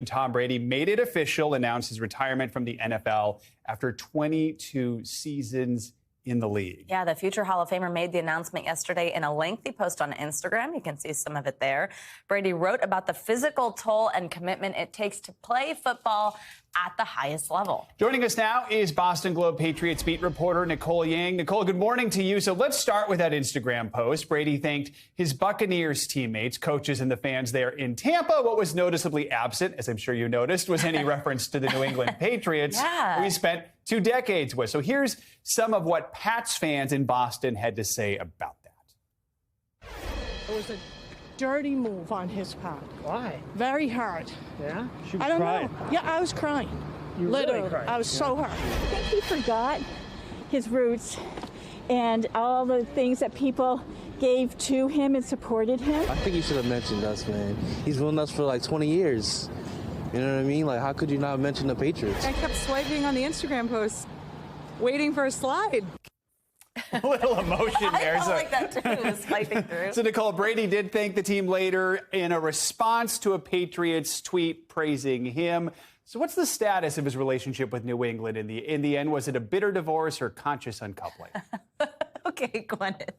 Tom Brady made it official, announced his retirement from the NFL after 22 seasons in the league. Yeah, the future Hall of Famer made the announcement yesterday in a lengthy post on Instagram. You can see some of it there. Brady wrote about the physical toll and commitment it takes to play football at the highest level. Joining us now is Boston Globe Patriots beat reporter Nicole Yang. Nicole, good morning to you. So let's start with that Instagram post. Brady thanked his Buccaneers teammates, coaches, and the fans there in Tampa. What was noticeably absent, as I'm sure you noticed, was any reference to the New England Patriots, who he spent 2 decades with. So here's some of what Pats fans in Boston had to say about that. It was a dirty move on his part. Why? Very hard. Yeah? She was I don't crying. know. Yeah, I was crying. You Literally. really cried? I was so hurt. I think he forgot his roots and all the things that people gave to him and supported him. I think he should have mentioned us, man. He's known us for like 20 years. You know what I mean? Like, how could you not mention the Patriots? I kept swiping on the Instagram post, waiting for a slide. A little emotion there. I felt like that too, swiping through. So, Nicole, Brady did thank the team later in a response to a Patriots tweet praising him. So what's the status of his relationship with New England in the end? Was it a bitter divorce or conscious uncoupling? Okay, Gwyneth.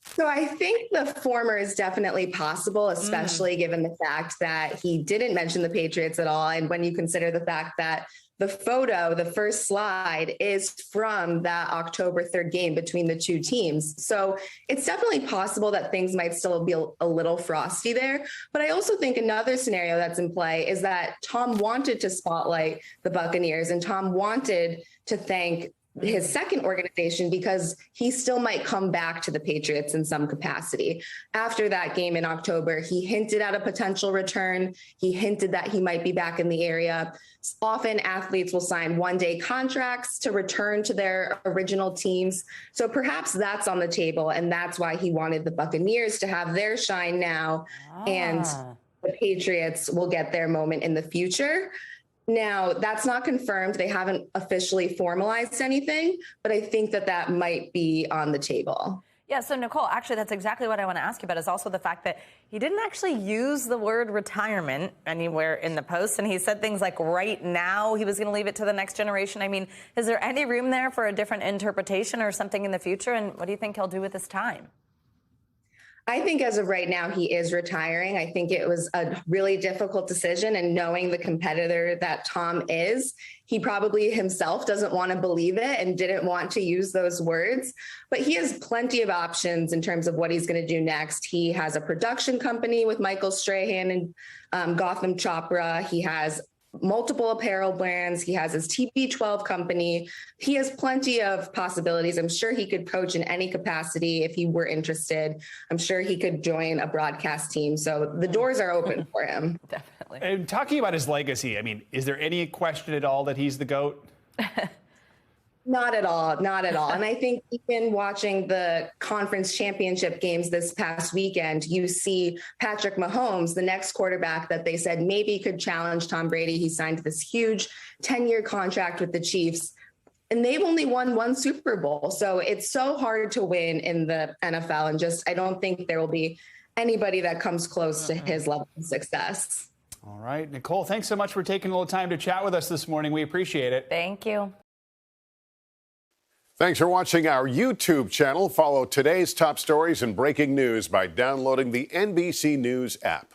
So I think the former is definitely possible, especially given the fact that he didn't mention the Patriots at all. And when you consider the fact that the photo, the first slide, is from that October 3rd game between the two teams. So it's definitely possible that things might still be a little frosty there. But I also think another scenario that's in play is that Tom wanted to spotlight the Buccaneers, and Tom wanted to thank his second organization because he still might come back to the Patriots in some capacity. After that game in October, he hinted at a potential return. He hinted that he might be back in the area. Often athletes will sign one-day contracts to return to their original teams. So perhaps that's on the table, and that's why he wanted the Buccaneers to have their shine now, and the Patriots will get their moment in the future. Now, that's not confirmed. They haven't officially formalized anything, but I think that that might be on the table. Yeah, so Nicole, actually, that's exactly what I want to ask you about, is also the fact that he didn't actually use the word retirement anywhere in the post, and he said things like right now he was going to leave it to the next generation. I mean, is there any room there for a different interpretation or something in the future, and what do you think he'll do with his time? I think as of right now, he is retiring. I think it was a really difficult decision, and knowing the competitor that Tom is, he probably himself doesn't want to believe it and didn't want to use those words, but he has plenty of options in terms of what he's going to do next. He has a production company with Michael Strahan and Gotham Chopra. He has multiple apparel brands. He has his TB12 company. He has plenty of possibilities. I'm sure he could coach in any capacity if he were interested. I'm sure he could join a broadcast team. So the doors are open for him. Definitely. And talking about his legacy, I mean, is there any question at all that he's the GOAT? Not at all. Not at all. And I think even watching the conference championship games this past weekend, you see Patrick Mahomes, the next quarterback that they said maybe could challenge Tom Brady. He signed this huge 10-year contract with the Chiefs, and they've only won 1 Super Bowl. So it's so hard to win in the NFL. And just, I don't think there will be anybody that comes close to his level of success. All right. Nicole, thanks so much for taking a little time to chat with us this morning. We appreciate it. Thank you. Thanks for watching our YouTube channel. Follow today's top stories and breaking news by downloading the NBC News app.